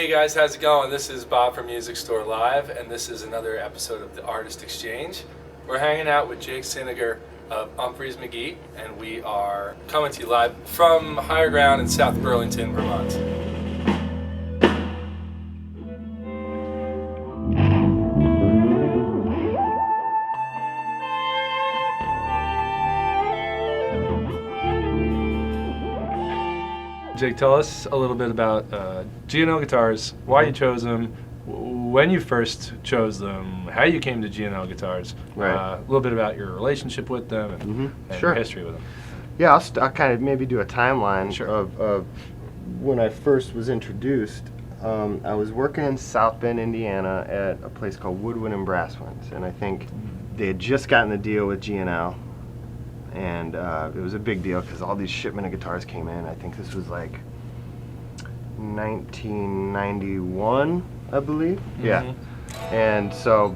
Hey guys, how's it going? This is Bob from Music Store Live, and this is another episode of the Artist Exchange. We're hanging out with Jake Cinninger of Umphrey's McGee, and we are coming to you live from higher ground in South Burlington, Vermont. Jake, tell us a little bit about G&L guitars, why you chose them, when you first chose them, how you came to G&L guitars, right. A little bit about your relationship with them and Sure. your history with them. Yeah, I'll kind of maybe do a timeline Sure. of when I first was introduced. I was working in South Bend, Indiana at a place called Woodwind and Brasswinds, and I think they had just gotten the deal with G&L. And it was a big deal because all these shipment of guitars came in. I think this was like 1991, I believe. Yeah. And so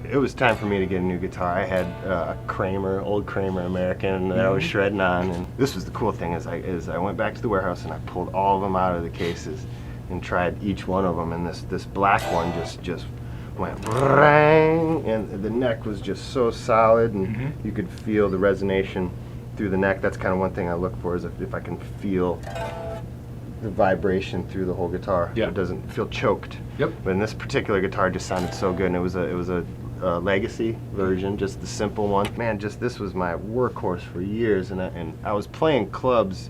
it was time for me to get a new guitar. I had a Kramer, old Kramer American that I was shredding on. And this was the cool thing is I went back to the warehouse and I pulled all of them out of the cases and tried each one of them. And this black one just went rang, and the neck was just so solid, and you could feel the resonation through the neck. That's kind of one thing I look for, is if I can feel the vibration through the whole guitar. Yeah. It doesn't feel choked. Yep. But in this particular guitar, just sounded so good, and it was a legacy version, just the simple one. Man, just this was my workhorse for years, and I was playing clubs.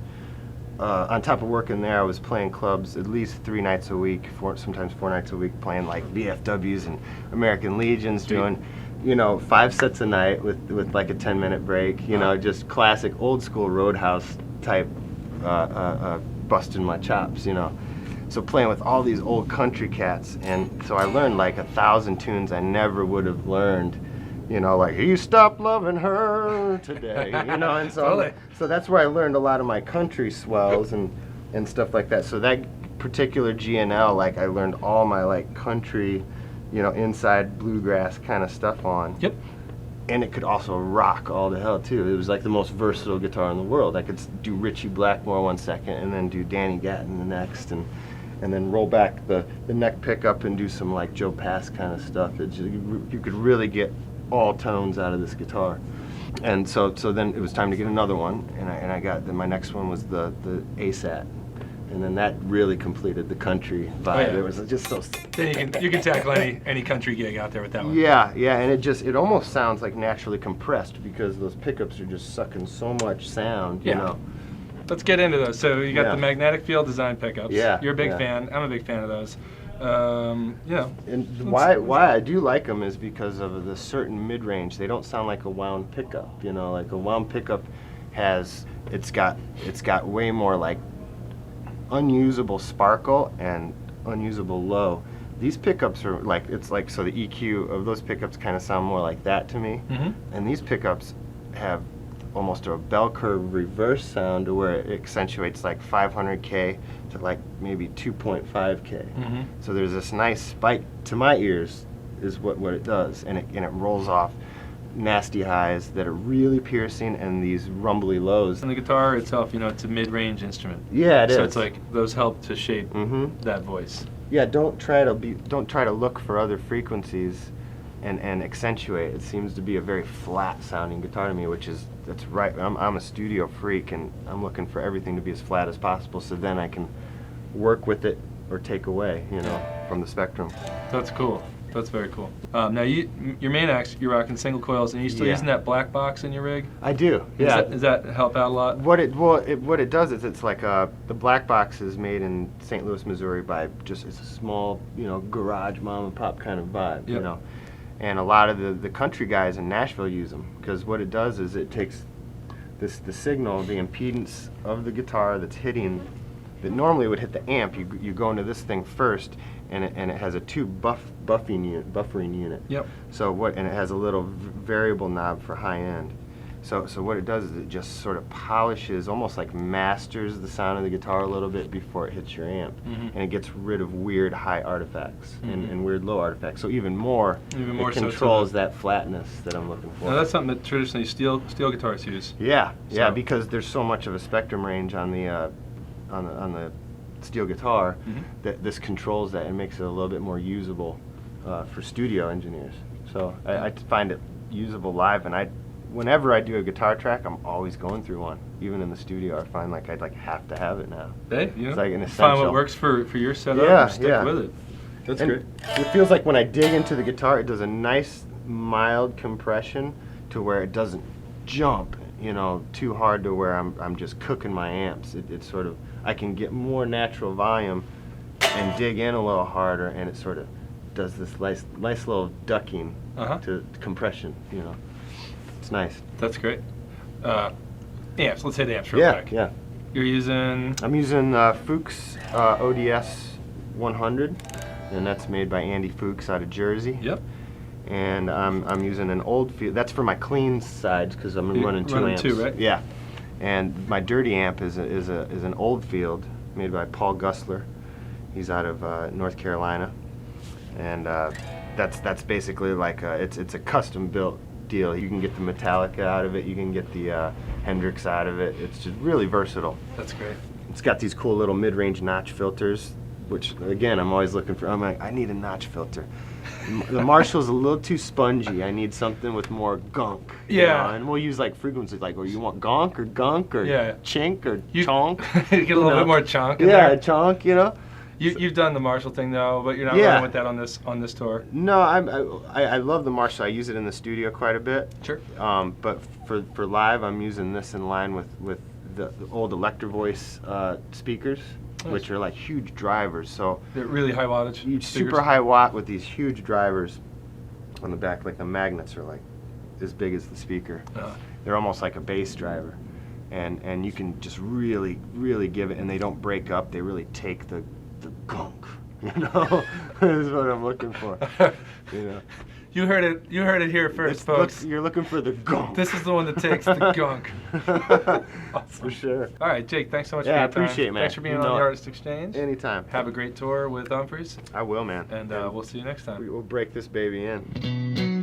On top of working there, I was playing clubs at least 3 nights a week, sometimes 4 nights a week, playing like VFWs and American Legions, doing, 5 sets a night with like a 10-minute break, just classic old school Roadhouse type, busting my chops, So playing with all these old country cats, and so I learned like 1,000 tunes I never would have learned. Like, he stopped loving her today, and so Totally. So that's where I learned a lot of my country swells and stuff like that. So that particular G&L, like, I learned all my like country, inside bluegrass kind of stuff on. Yep. And it could also rock all the hell too. It was like the most versatile guitar in the world. I could do Richie Blackmore one second and then do Danny Gatton the next, and then roll back the neck pickup and do some like Joe Pass kind of stuff. You could really get all tones out of this guitar. And so then it was time to get another one, and I got, then my next one was the ASAT, and then that really completed the country vibe. Oh, yeah. It was just so. Then you can tackle any country gig out there with that one. Yeah, and it almost sounds like naturally compressed because those pickups are just sucking so much sound, you know. Let's get into those. So you got the magnetic field design pickups. Yeah. You're a big fan. I'm a big fan of those. And why I do like them is because of the certain mid-range. They don't sound like a wound pickup. Like a wound pickup it's got way more like unusable sparkle and unusable low. These pickups are like, so the EQ of those pickups kind of sound more like that to me. And these pickups have almost a bell curve reverse sound to where it accentuates like 500K to like maybe 2.5K. So there's this nice spike to my ears is what it does, and it rolls off nasty highs that are really piercing and these rumbly lows. And the guitar itself, it's a mid-range instrument. Yeah, it is. So it's like those help to shape that voice. Yeah, don't try to look for other frequencies and accentuate. It seems to be a very flat sounding guitar to me, that's right. I'm a studio freak, and I'm looking for everything to be as flat as possible, so then I can work with it or take away, from the spectrum. That's cool. That's very cool. Now your main axe, you're rocking single coils, and you're still using that black box in your rig? I do. Yeah. Does that help out a lot? What it does is it's like the black box is made in St. Louis, Missouri by it's a small garage mom and pop kind of vibe. And a lot of the country guys in Nashville use them, because what it does is it takes the signal, the impedance of the guitar that's hitting, that normally would hit the amp. You go into this thing first, and it has a tube buffering unit. Yep. And it has a little variable knob for high end. So what it does is it just sort of polishes, almost like masters the sound of the guitar a little bit before it hits your amp, and it gets rid of weird high artifacts and weird low artifacts. So even more it controls that flatness that I'm looking for. Now that's something that traditionally steel guitarists use. Yeah, because there's so much of a spectrum range on the steel guitar, that this controls that and makes it a little bit more usable for studio engineers. So I find it usable live, and whenever I do a guitar track, I'm always going through one. Even in the studio, I find like I'd have to have it now. Hey, it's like an essential. Find what works for your setup and stick with it. That's great. It feels like when I dig into the guitar, it does a nice mild compression to where it doesn't jump, too hard to where I'm just cooking my amps. It's sort of, I can get more natural volume and dig in a little harder, and it sort of does this nice little ducking to compression, It's nice. That's great. Amps, let's hit amps real quick. Yeah. I'm using Fuchs ODS 100, and that's made by Andy Fuchs out of Jersey. Yep. And I'm using an old field. That's for my clean sides because I'm running 2 amps. 2, right? Yeah. And my dirty amp is an old field made by Paul Gussler. He's out of North Carolina, and that's basically like it's a custom built deal. You can get the Metallica out of it. You can get the Hendrix out of it. It's just really versatile. That's great. It's got these cool little mid-range notch filters, which again I'm always looking for. I'm like, I need a notch filter. The Marshall's a little too spongy. I need something with more gunk. And we'll use like frequencies, like, or you want gonk or gunk or chink or chonk. You get a little bit more chonk in there. Yeah, chonk. You've done the Marshall thing though, but you're not running with that on this tour. No, I love the Marshall. I use it in the studio quite a bit. Sure. But for live, I'm using this in line with the old Electro Voice speakers. Nice. Which are like huge drivers, so they're really high wattage. Super high watt with these huge drivers on the back, like the magnets are like as big as the speaker. They're almost like a bass driver, and you can just really give it, and they don't break up. They really take the gunk. Is what I'm looking for. You heard it here first, folks. You're looking for the gunk. This is the one that takes the gunk. Awesome. For sure. All right, Jake, thanks so much for your time. I appreciate it, man. Thanks for being on the Artist Exchange. Anytime. Have a great tour with Umphrey's. I will, man. And we'll see you next time. We'll break this baby in.